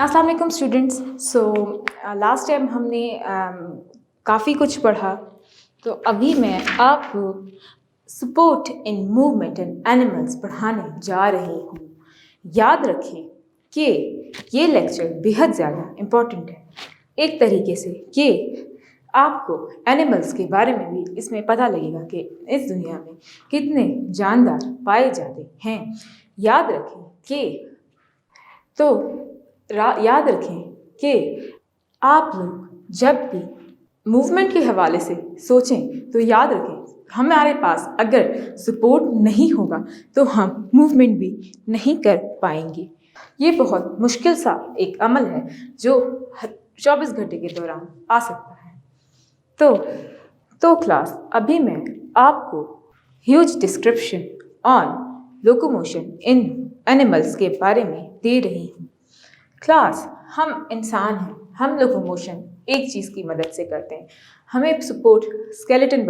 अस्सलाम वालेकुम students. Last time हमने काफ़ी कुछ पढ़ा। तो अभी मैं आपको support in movement in animals पढ़ाने जा रही हूँ। याद रखें कि ये लेक्चर बेहद ज़्यादा इम्पोर्टेंट है, एक तरीके से कि आपको एनिमल्स के बारे में भी इसमें पता लगेगा कि इस दुनिया में कितने जानदार पाए जाते हैं। याद रखें कि तो याद रखें कि आप लोग जब भी मूवमेंट के हवाले से सोचें तो याद रखें हमारे पास अगर सपोर्ट नहीं होगा तो हम मूवमेंट भी नहीं कर पाएंगे। ये बहुत मुश्किल सा एक अमल है जो 24 घंटे के दौरान आ सकता है। तो क्लास, अभी मैं आपको huge description on locomotion in animals के बारे में दे रही हूँ। क्लास, हम इंसान हैं, हम लोकोमोशन एक चीज़ की मदद से करते हैं। हमें सपोर्ट स्केलेटन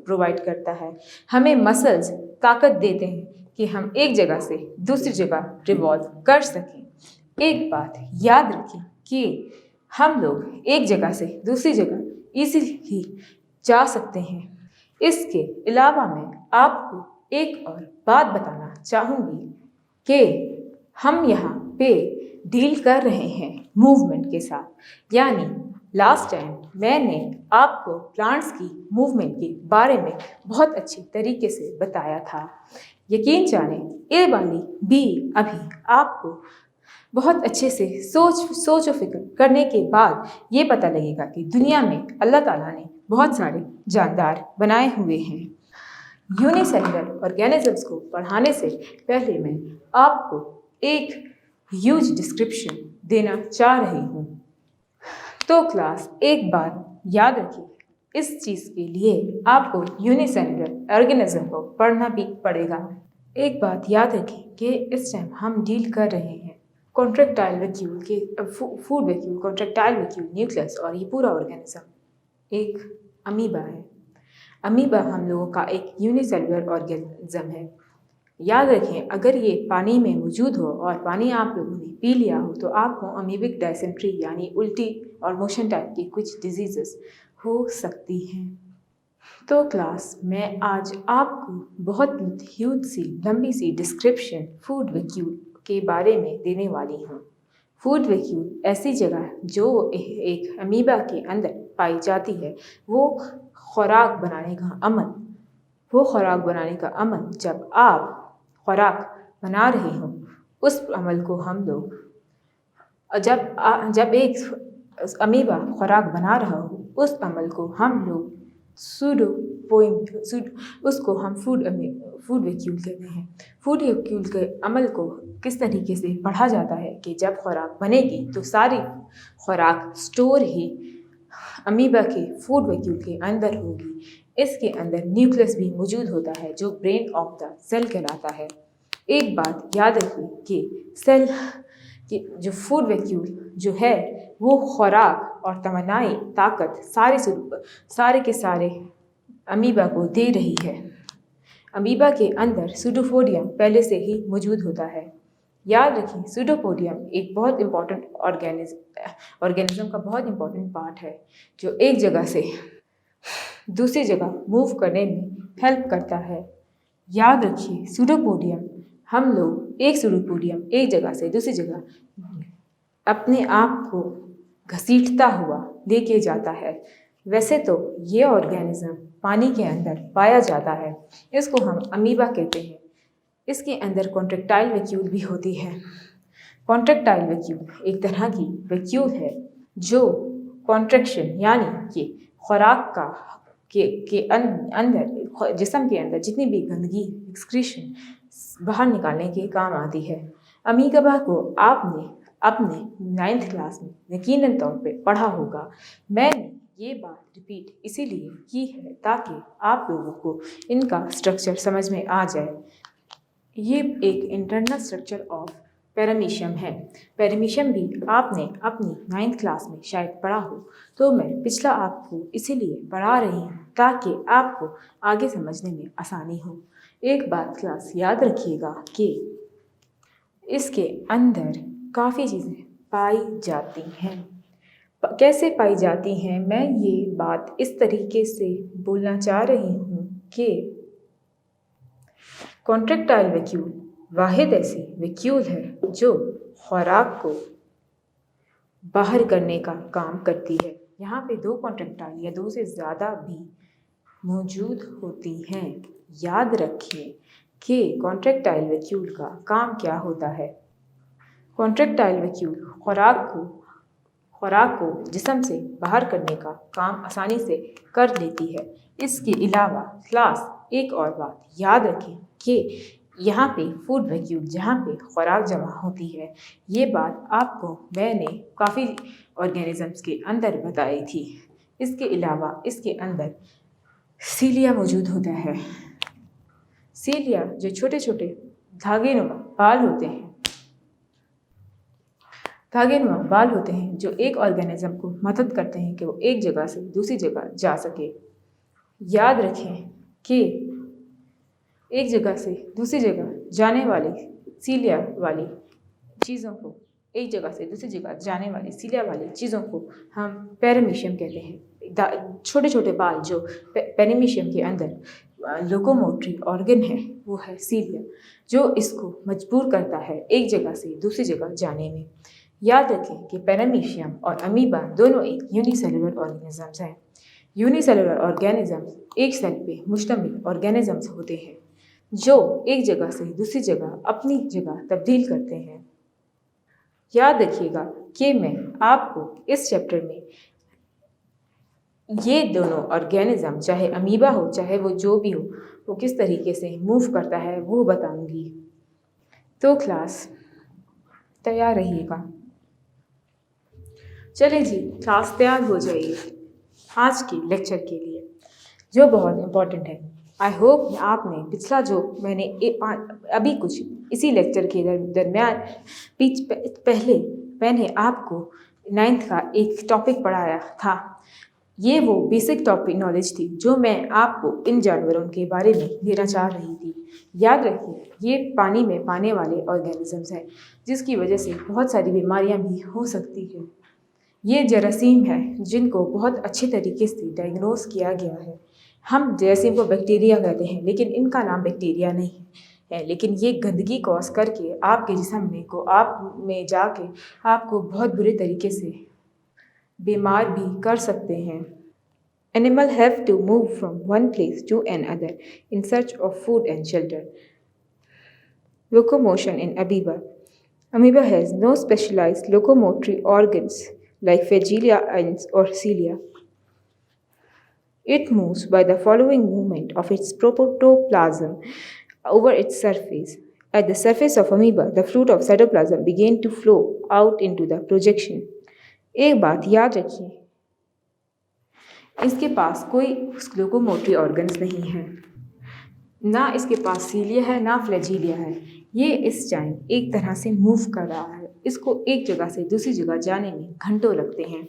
प्रोवाइड करता है, हमें मसल्स ताकत देते हैं कि हम एक जगह से दूसरी जगह रिवॉल्व कर सकें। एक बात याद रखें कि हम लोग एक जगह से दूसरी जगह इजीली जा सकते हैं। इसके अलावा मैं आपको एक और बात बताना चाहूँगी कि हम यहाँ पे डील कर रहे हैं मूवमेंट के साथ, यानी लास्ट टाइम मैंने आपको प्लांट्स की मूवमेंट के बारे में बहुत अच्छी तरीके से बताया था। यकीन जाने ये वाली भी अभी आपको बहुत अच्छे से सोच और फिक्र करने के बाद ये पता लगेगा कि दुनिया में अल्लाह ताला ने बहुत सारे जानदार बनाए हुए हैं। यूनिसेलुलर ऑर्गेनिजम्स को पढ़ाने से पहले मैं आपको एक ह्यूज डिस्क्रिप्शन देना चाह रही हूँ। तो क्लास, एक बात याद रखिए, इस चीज़ के लिए आपको यूनिसेलुलर ऑर्गेनिज्म को पढ़ना भी पड़ेगा। एक बात याद रखें कि इस टाइम हम डील कर रहे हैं कॉन्ट्रैक्टाइल वैक्यूल के food vacuole, contractile vacuole, nucleus, और ये पूरा ऑर्गेनिज्म एक अमीबा है। अमीबा हम लोगों का एक यूनिसेलुलर ऑर्गेनिज्म है। याद रखें, अगर ये पानी में मौजूद हो और पानी आप लोगों ने पी लिया हो तो आपको अमीबिक डायसेंट्री यानी उल्टी और मोशन टाइप की कुछ डिजीजेस हो सकती हैं। तो क्लास, मैं आज आपको बहुत ह्यूज सी लंबी सी डिस्क्रिप्शन फूड वैक्यूल के बारे में देने वाली हूँ। फूड वैक्यूल ऐसी जगह जो एक अमीबा के अंदर पाई जाती है। वो खुराक बनाने का अमल जब आप खुराक बना रहे हो, उस अमल को हम लोग जब एक अमीबा खुराक बना रहा हो, उस अमल को हम लोग उसको हम फूड वैक्यूल कहते हैं। फूड वैक्यूल के अमल को किस तरीके से पढ़ा जाता है कि जब खुराक बनेगी तो सारी खुराक स्टोर ही अमीबा के फूड वैक्यूल के अंदर होगी। इसके अंदर न्यूक्लियस भी मौजूद होता है जो ब्रेन ऑफ द सेल कहलाता है। एक बात याद रखिए कि सेल की जो फूड वैक्यूल जो है वो खुराक और तमन्नाई ताकत सारे के सारे अमीबा को दे रही है। अमीबा के अंदर सूडोपोडियम पहले से ही मौजूद होता है। याद रखें, सूडोपोडियम एक बहुत इम्पॉर्टेंट ऑर्गेनिज्म का बहुत इम्पॉर्टेंट पार्ट है जो एक जगह से दूसरी जगह मूव करने में हेल्प करता है। याद रखिए, सूडोपोडियम हम लोग एक सूडोपोडियम एक जगह से दूसरी जगह अपने आप को घसीटता हुआ लेके जाता है। वैसे तो ये ऑर्गेनिज्म पानी के अंदर पाया जाता है, इसको हम अमीबा कहते हैं। इसके अंदर कॉन्ट्रैक्टाइल वैक्यूल भी होती है। कॉन्ट्रैक्टाइल वैक्यूल एक तरह की वैक्यूल है जो कॉन्ट्रैक्शन यानी कि खुराक के अंदर जिस्म के अंदर जितनी भी गंदगी एक्सक्रीशन बाहर निकालने के काम आती है। अमीबा को आपने अपने 9th क्लास में यकीनन तौर पे पढ़ा होगा। मैंने ये बात रिपीट इसीलिए की है ताकि आप लोगों को इनका स्ट्रक्चर समझ में आ जाए। ये एक इंटरनल स्ट्रक्चर ऑफ पैरामीशियम है। पैरामीशियम भी आपने अपनी 9th क्लास में शायद पढ़ा हो, तो मैं पिछला आपको इसीलिए पढ़ा रही हूँ ताकि आपको आगे समझने में आसानी हो। एक बात क्लास याद रखिएगा कि इसके अंदर काफ़ी चीज़ें पाई जाती हैं। कैसे पाई जाती हैं, मैं ये बात इस तरीके से बोलना चाह रही हूँ कि कॉन्ट्रैक्टाइल वैक्यूल वाहिद ऐसी वैक्यूल है जो खुराक को बाहर करने का काम करती है। यहाँ पे दो कॉन्ट्रैक्टाइल या दो से ज़्यादा भी मौजूद होती हैं। याद रखिए कि कॉन्ट्रैक्टाइल वैक्यूल का काम क्या होता है। कॉन्ट्रैक्टाइल वैक्यूल खुराक को जिस्म से बाहर करने का काम आसानी से कर लेती है। इसके अलावा क्लास एक और बात याद रखें कि यहाँ पे फूड वैक्यूल जहाँ पे खुराक जमा होती है, ये बात आपको मैंने काफ़ी ऑर्गेनिजम्स के अंदर बताई थी। इसके अलावा इसके अंदर सीलिया मौजूद होता है। सीलिया जो छोटे छोटे धागेनुमा बाल होते हैं जो एक ऑर्गेनिज्म को मदद करते हैं कि वो एक जगह से दूसरी जगह जा सके। याद रखें कि एक जगह से दूसरी जगह जाने वाली सीलिया वाली चीज़ों को हम पेरिमीशियम कहते हैं। छोटे छोटे बाल जो पेरिमीशियम के अंदर लोकोमोटरी ऑर्गन है वो है सीलिया, जो इसको मजबूर करता है एक जगह से दूसरी जगह जाने में। याद रखें कि पेरिमीशियम और अमीबा दोनों एक यूनिसेलुलर ऑर्गेनिजम्स हैं। यूनिसेलुलर ऑर्गेनिजम्स एक सेल पे मुश्तमिल ऑर्गेनिजम्स होते हैं जो एक जगह से दूसरी जगह अपनी जगह तब्दील करते हैं। याद रखिएगा कि मैं आपको इस चैप्टर में ये दोनों ऑर्गेनिज्म, चाहे अमीबा हो चाहे वो जो भी हो, वो किस तरीके से मूव करता है वो बताऊंगी। तो क्लास तैयार रहिएगा। चलिए जी, क्लास तैयार हो जाइए आज के लेक्चर के लिए जो बहुत इम्पोर्टेंट है। आई होप आपने पिछला जो मैंने अभी कुछ इसी लेक्चर के दरमियान पहले मैंने आपको 9th का एक टॉपिक पढ़ाया था। ये वो बेसिक टॉपिक नॉलेज थी जो मैं आपको इन जानवरों के बारे में देना चाह रही थी। याद रखिए, ये पानी में पाने वाले ऑर्गेनिजम्स हैं जिसकी वजह से बहुत सारी बीमारियां भी हो सकती हैं। ये जरासीम है जिनको बहुत अच्छे तरीके से डायग्नोस किया गया है। हम जरासीम को बैक्टीरिया कहते हैं, लेकिन इनका नाम बैक्टीरिया नहीं है। लेकिन ये गंदगी कॉज करके आपके जिस्म में जाके आपको बहुत बुरे तरीके से बीमार भी कर सकते हैं। Animal have to move from one place to another in search of food and shelter. Locomotion in amoeba. Amoeba has no specialized locomotory organs like Flagellae or cilia. It moves by the following movement of its protoplasm over its surface. At the surface of amoeba, the fluid of cytoplasm begin to flow out into the projection. एक बात याद रखिए, इसके पास कोई locomotory organs नहीं है, ना इसके पास सीलिया है ना फ्लैजिलिया है। ये इस टाइम एक तरह से मूव कर रहा है। इसको एक जगह से दूसरी जगह जाने में घंटों लगते हैं।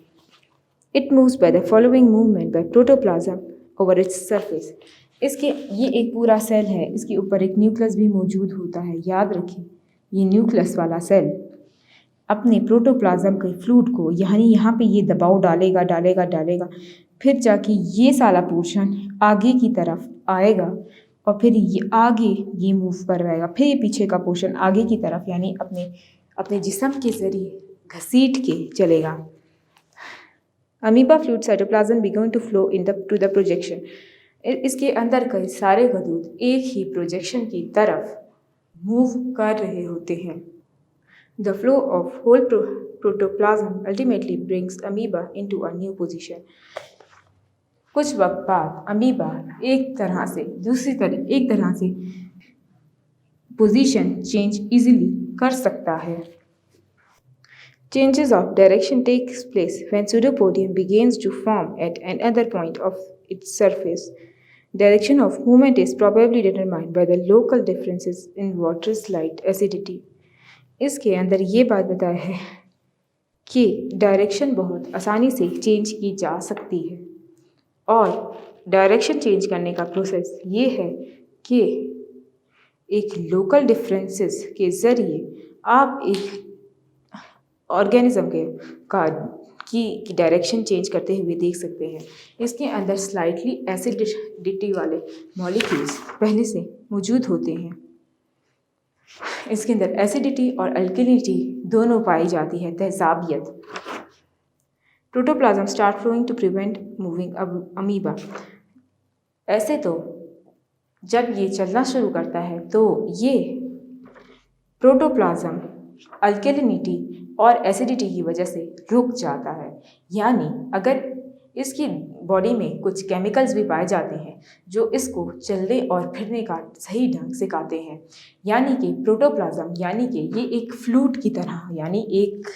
It moves by the following movement by protoplasm over its surface. ये एक पूरा सेल है, इसके ऊपर एक न्यूक्लियस भी मौजूद होता है। याद रखें, ये न्यूक्लियस वाला सेल अपने प्रोटोप्लाज्म के फ्लूइड को यहाँ पे ये दबाव डालेगा, फिर जाके ये सारा पोर्शन आगे की तरफ आएगा और फिर ये आगे ये मूव करवाएगा, फिर ये पीछे का पोर्शन आगे की तरफ यानी अपने जिस्म के ज़रिए घसीट के चलेगा। Amoeba fluid cytoplasm begin to flow to the projection. इसके अंदर के सारे गदूद एक ही प्रोजेक्शन की तरफ मूव कर रहे होते हैं। The flow of whole protoplasm ultimately brings amoeba into a new position. कुछ वक्त बाद अमीबा एक तरह से पोजीशन चेंज इजीली कर सकता है। Changes of direction takes place when pseudopodium begins to form at another point of its surface. Direction of movement is probably determined by the local differences in water slide acidity. इसके अंदर ये बात बताया है कि डायरेक्शन बहुत आसानी से चेंज की जा सकती है और डायरेक्शन चेंज करने का प्रोसेस ये है कि एक लोकल डिफरेंसेस के ज़रिए आप एक ऑर्गेनिज्म के का की डायरेक्शन चेंज करते हुए देख सकते हैं। इसके अंदर स्लाइटली एसिडिटी वाले मॉलिक्यूल्स पहले से मौजूद होते हैं। इसके अंदर एसिडिटी और अल्कलिनिटी दोनों पाई जाती है, तेजाबियत। Protoplasm start flowing to prevent moving amoeba. ऐसे तो जब ये चलना शुरू करता है तो ये प्रोटोप्लाज्म अल्कलिनिटी और एसिडिटी की वजह से रुक जाता है। यानी अगर इसकी बॉडी में कुछ केमिकल्स भी पाए जाते हैं जो इसको चलने और फिरने का सही ढंग सिखाते हैं। यानी कि प्रोटोप्लाज्म यानी कि ये एक फ्लूइड की तरह, यानी एक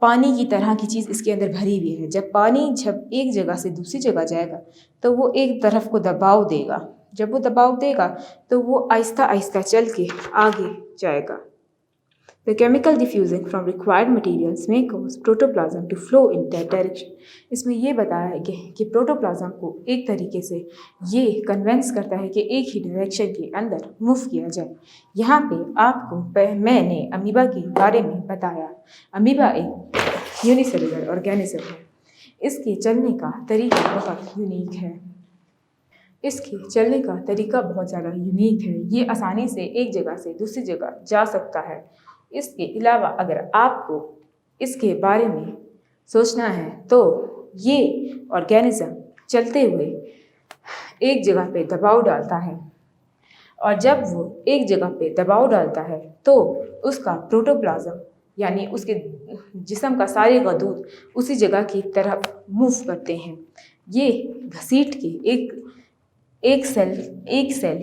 पानी की तरह की चीज़ इसके अंदर भरी हुई है। जब पानी एक जगह से दूसरी जगह जाएगा तो वो एक तरफ को दबाव देगा। जब वो दबाव देगा तो वो आहिस्ता आहिस्ता चल के आगे जाएगा। The chemical diffusing from required materials may cause protoplasm to flow in that direction. इसमें ये बताया है कि प्रोटोप्लाज्म को एक तरीके से ये कन्वेंस करता है कि एक ही डायरेक्शन के अंदर मूव किया जाए। यहाँ पे आपको मैंने अमीबा के बारे में बताया। अमीबा एक यूनिसेलुलर ऑर्गेनिज्म है। इसके चलने का तरीका बहुत यूनिक है। इसके चलने का तरीका बहुत ज़्यादा यूनिक है। ये आसानी से एक जगह से दूसरी जगह जा सकता है। इसके अलावा अगर आपको इसके बारे में सोचना है तो ये ऑर्गेनिज्म चलते हुए एक जगह पे दबाव डालता है, और जब वो एक जगह पे दबाव डालता है तो उसका प्रोटोप्लाज्म यानी उसके जिस्म का सारे गदूद उसी जगह की तरफ मूव करते हैं। ये घसीट के एक सेल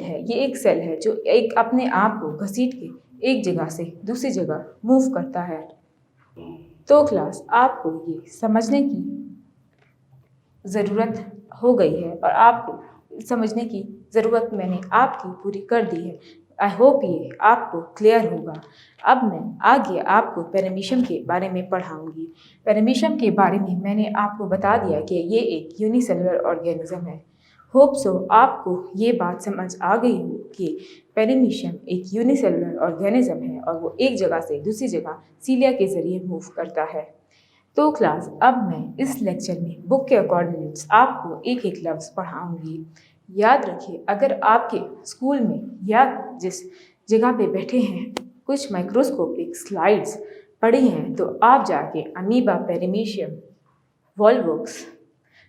है। ये एक सेल है जो एक अपने आप को घसीट के एक जगह से दूसरी जगह मूव करता है। तो क्लास आपको ये समझने की ज़रूरत हो गई है और आपको समझने की ज़रूरत मैंने आपकी पूरी कर दी है। आई होप ये आपको क्लियर होगा। अब मैं आगे आपको पैरामीशियम के बारे में पढ़ाऊँगी। पैरामीशियम के बारे में मैंने आपको बता दिया कि ये एक यूनिसेलुलर ऑर्गेनिज्म है। होप सो आपको ये बात समझ आ गई हो कि पैरामीशियम एक यूनिसेलुलर ऑर्गेनिज्म है और वो एक जगह से दूसरी जगह सीलिया के ज़रिए मूव करता है। तो क्लास अब मैं इस लेक्चर में बुक के अकॉर्डिनेट्स आपको एक एक लफ्ज़ पढ़ाऊँगी। याद रखिए, अगर आपके स्कूल में या जिस जगह पे बैठे हैं कुछ माइक्रोस्कोपिक स्लाइड्स पढ़ी हैं तो आप जाके अमीबा, पैरामीशियम, वॉल्वोक्स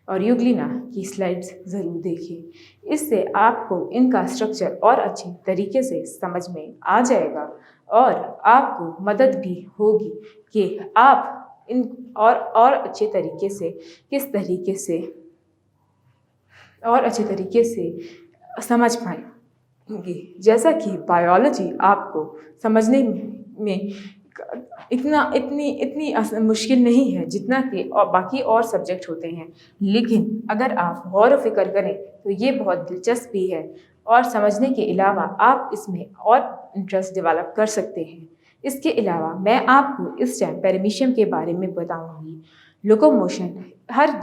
और यूग्लिना की स्लाइड्स ज़रूर देखिए। इससे आपको इनका स्ट्रक्चर और अच्छे तरीके से समझ में आ जाएगा और आपको मदद भी होगी कि आप इन और अच्छे तरीके से किस तरीके से और अच्छे तरीके से समझ पाएंगे। जैसा कि बायोलॉजी आपको समझने में इतनी मुश्किल नहीं है जितना कि और बाकी और सब्जेक्ट होते हैं, लेकिन अगर आप गौर व फिक्र करें तो ये बहुत दिलचस्प भी है और समझने के अलावा आप इसमें और इंटरेस्ट डेवलप कर सकते हैं। इसके अलावा मैं आपको इस टाइम पैरामीशियम के बारे में बताऊंगी। लोकोमोशन, हर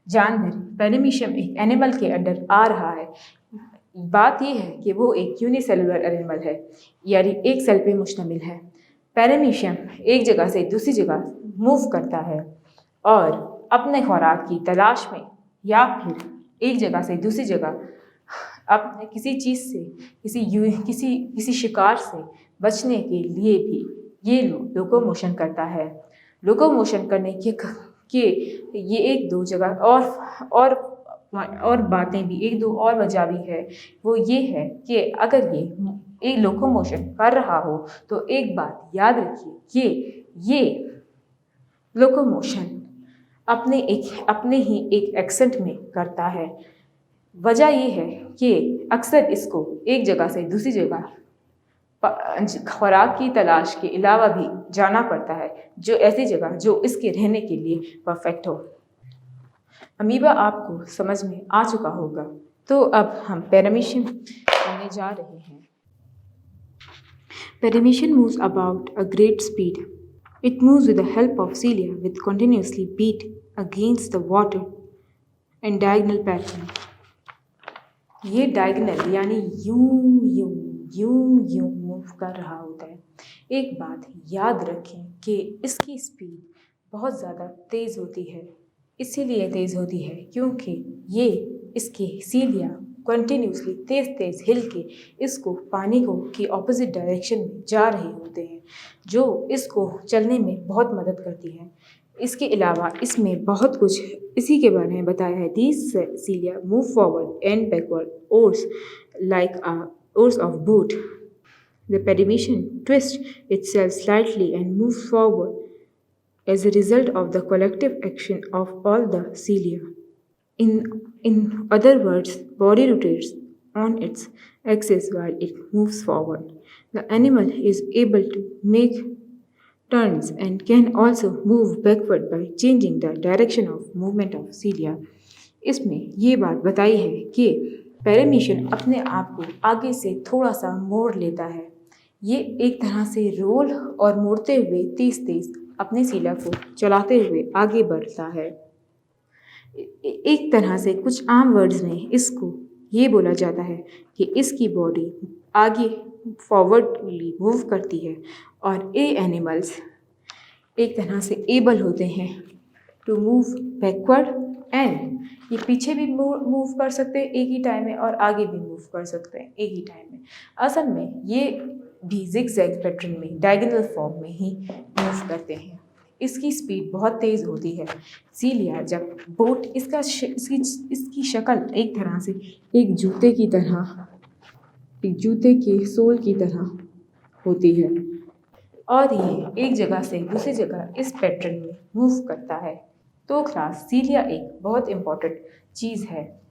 जानवर पैरामीशियम एक एनिमल के अंडर आ रहा है। बात यह है कि वो एक यूनिसेलुलर एनिमल है, यानी एक सेल पे मुश्तमिल है। पैरामीशियम एक जगह से दूसरी जगह मूव करता है और अपने खुराक की तलाश में या फिर एक जगह से दूसरी जगह अपने किसी चीज़ से किसी शिकार से बचने के लिए भी ये लोकोमोशन करता है। लोकोमोशन करने के ये एक दो जगह और बातें भी, एक दो और वजह भी है। वो ये है कि अगर ये एक लोकोमोशन कर रहा हो तो एक बात याद रखिए कि ये लोकोमोशन अपने ही एक एक्सेंट में करता है। वजह ये है कि अक्सर इसको एक जगह से दूसरी जगह खुराक की तलाश के अलावा भी जाना पड़ता है, जो ऐसी जगह जो इसके रहने के लिए परफेक्ट हो। अमीबा आपको समझ में आ चुका होगा, तो अब हम पैरामीशियम पढ़ने जा रहे हैं। Paramecium moves about a great speed. It moves with the help of cilia with continuously beat against the water and diagonal pattern. ये डायगनल यानी यूं यूं मूव कर रहा होता है। एक बात याद रखें कि इसकी स्पीड बहुत ज़्यादा तेज़ होती है, इसीलिए तेज़ होती है क्योंकि ये इसके सीलिया कंटिन्यूसली तेज़ तेज़ हिल के इसको पानी को की ऑपोजिट डायरेक्शन में जा रहे होते हैं, जो इसको चलने में बहुत मदद करती है। इसके अलावा इसमें बहुत कुछ इसी के बारे में बताया है। These cilia move forward and backward oars like oars of boat. The perimetion twists itself slightly and moves forward as a result of the collective action of all the cilia. In other words, body rotates on its axis while it moves forward. The animal is able to make turns and can also move backward by changing the direction of movement of cilia. इसमें ये बात बताई है कि पैरामीशन अपने आप को आगे से थोड़ा सा मोड़ लेता है। ये एक तरह से रोल और मोड़ते हुए तेज तेज अपने सीला को चलाते हुए आगे बढ़ता है। एक तरह से कुछ आम वर्ड्स में इसको ये बोला जाता है कि इसकी बॉडी आगे फॉरवर्डली मूव करती है और ये एनिमल्स एक तरह से एबल होते हैं टू मूव बैकवर्ड एंड ये पीछे भी मूव कर सकते हैं एक ही टाइम में और आगे भी मूव कर सकते हैं एक ही टाइम में। असल में ये भी जिगजैग पैटर्न में डायगोनल फॉर्म में ही मूव करते हैं। इसकी स्पीड बहुत तेज़ होती है। सीलिया जब बोट इसकी शक्ल एक तरह से एक जूते के सोल की तरह होती है और ये एक जगह से दूसरी जगह इस पैटर्न में मूव करता है। तो क्लास सीलिया एक बहुत इम्पॉर्टेंट चीज़ है।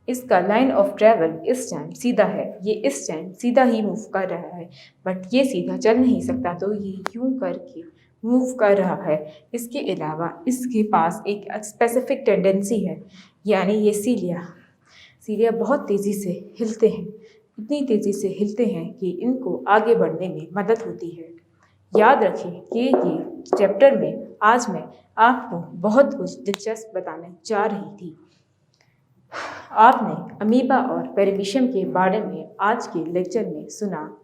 इसका लाइन ऑफ ट्रैवल इस टाइम सीधा है, ये इस टाइम सीधा ही मूव कर रहा है, बट ये सीधा चल नहीं सकता तो ये यूं करके मूव कर रहा है। इसके अलावा इसके पास एक स्पेसिफिक टेंडेंसी है, यानी ये सीलिया बहुत तेज़ी से हिलते हैं, इतनी तेज़ी से हिलते हैं कि इनको आगे बढ़ने में मदद होती है। याद रखें कि ये चैप्टर में आज मैं आपको बहुत कुछ दिलचस्प बताने जा रही थी। आपने अमीबा और पेरिमीशियम के बारे में आज के लेक्चर में सुना।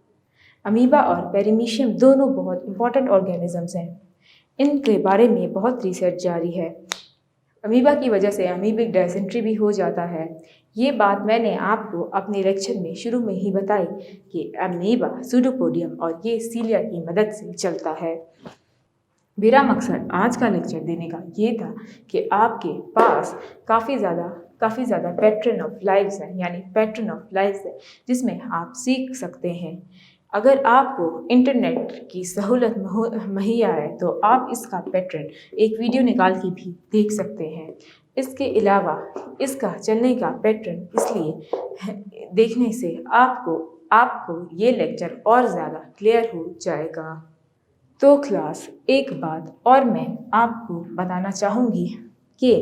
अमीबा और पेरिमीशियम दोनों बहुत इंपॉर्टेंट ऑर्गेनिजम्स हैं। इनके बारे में बहुत रिसर्च जारी है। अमीबा की वजह से अमीबिक डायसेंट्री भी हो जाता है। ये बात मैंने आपको अपने लेक्चर में शुरू में ही बताई कि अमीबा सूडोपोडियम और ये सीलिया की मदद से चलता है। मेरा मकसद आज का लेक्चर देने का ये था कि आपके पास काफ़ी ज़्यादा पैटर्न ऑफ लाइव्स हैं, यानी पैटर्न ऑफ लाइव्स है जिसमें आप सीख सकते हैं। अगर आपको इंटरनेट की सहूलत मुहैया है तो आप इसका पैटर्न एक वीडियो निकाल के भी देख सकते हैं। इसके अलावा इसका चलने का पैटर्न इसलिए देखने से आपको ये लेक्चर और ज़्यादा क्लियर हो जाएगा। तो क्लास एक बात और मैं आपको बताना चाहूँगी कि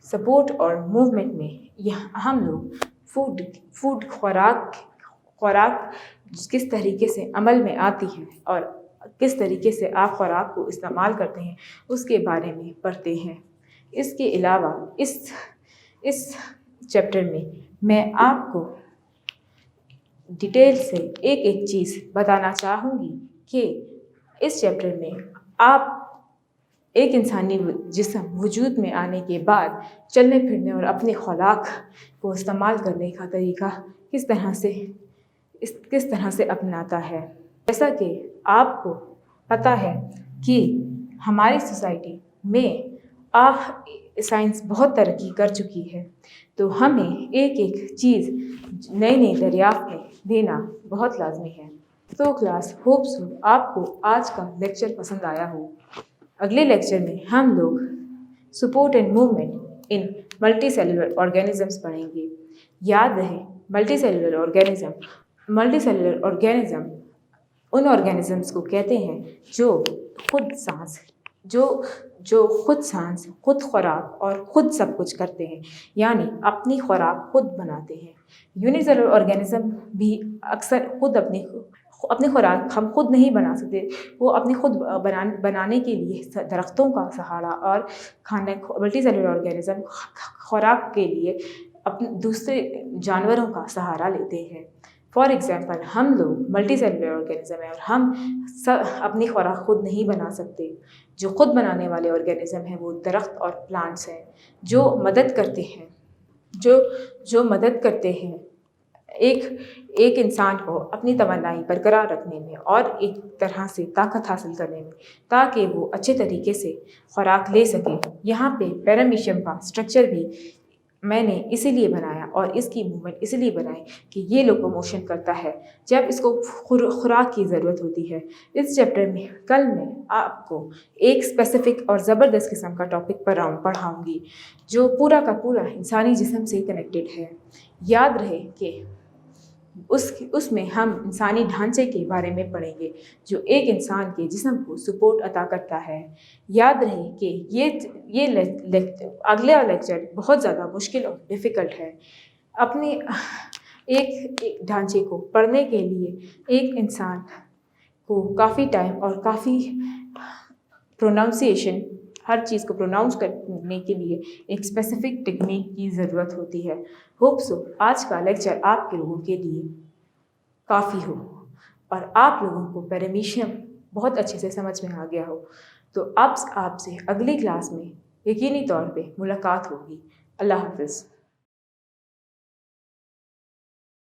सपोर्ट और मूवमेंट में हम लोग खुराक किस तरीके से अमल में आती है और किस तरीके से आप खुराक को इस्तेमाल करते हैं उसके बारे में पढ़ते हैं। इसके अलावा इस चैप्टर में मैं आपको डिटेल से एक चीज़ बताना चाहूँगी कि इस चैप्टर में आप एक इंसानी जिस्म वजूद में आने के बाद चलने फिरने और अपने खुराक को इस्तेमाल करने का तरीका किस तरह से अपनाता है। जैसा कि आपको पता है कि हमारी सोसाइटी में साइंस बहुत तरक्की कर चुकी है, तो हमें एक चीज़ नई दरियाफ्त में देना बहुत लाजमी है। तो क्लास होप्स आपको आज का लेक्चर पसंद आया हो। अगले लेक्चर में हम लोग support and movement in multi cellular organisms पढ़ेंगे। याद रहे मल्टी सेलुलर ऑर्गेनिज्म उन ऑर्गेनिजम्स को कहते हैं जो खुद सांस, खुद खुराक और खुद सब कुछ करते हैं, यानी अपनी खुराक खुद बनाते हैं। यूनिसेलुलर ऑर्गेनिज्म भी अक्सर खुद अपनी खुराक हम खुद नहीं बना सकते, वो अपनी खुद बनाने के लिए दरख्तों का सहारा और मल्टी सेलुलर ऑर्गेनिज्म खुराक के लिए अपने दूसरे जानवरों का सहारा लेते हैं। फॉर एग्ज़ाम्पल हम लोग मल्टी सेलुलर ऑर्गेनिज्म हैं और हम अपनी खुराक खुद नहीं बना सकते। जो खुद बनाने वाले ऑर्गेनिज्म हैं वो दरख्त और प्लांट्स हैं जो मदद करते हैं, जो मदद करते हैं एक इंसान को अपनी तमन्नाएँ बरकरार रखने में और एक तरह से ताकत हासिल करने में, ताकि वो अच्छे तरीके से खुराक ले सके। यहाँ पे पैरामीशियम का स्ट्रक्चर भी मैंने इसीलिए बनाया और इसकी मूवमेंट इसीलिए बनाई कि ये लोकोमोशन करता है जब इसको खुराक की ज़रूरत होती है। इस चैप्टर में कल मैं आपको एक स्पेसिफिक और ज़बरदस्त किस्म का टॉपिक पढ़ाऊँगी जो पूरा का पूरा इंसानी जिस्म से कनेक्टेड है। याद रहे कि उसमें हम इंसानी ढांचे के बारे में पढ़ेंगे जो एक इंसान के जिस्म को सपोर्ट अता करता है। याद रहे कि अगला लेक्चर बहुत ज़्यादा मुश्किल और डिफ़िकल्ट है। अपने एक ढांचे को पढ़ने के लिए एक इंसान को काफ़ी टाइम और काफ़ी प्रोनाउंसिएशन, हर चीज़ को प्रोनाउंस करने के लिए एक स्पेसिफिक टेक्निक की ज़रूरत होती है। होप सो आज का लेक्चर आपके लोगों के लिए काफ़ी हो और आप लोगों को पैरामीशियम बहुत अच्छे से समझ में आ गया हो। तो अब आपसे अगली क्लास में यकीनी तौर पे मुलाकात होगी। अल्लाह हाफ़िज़।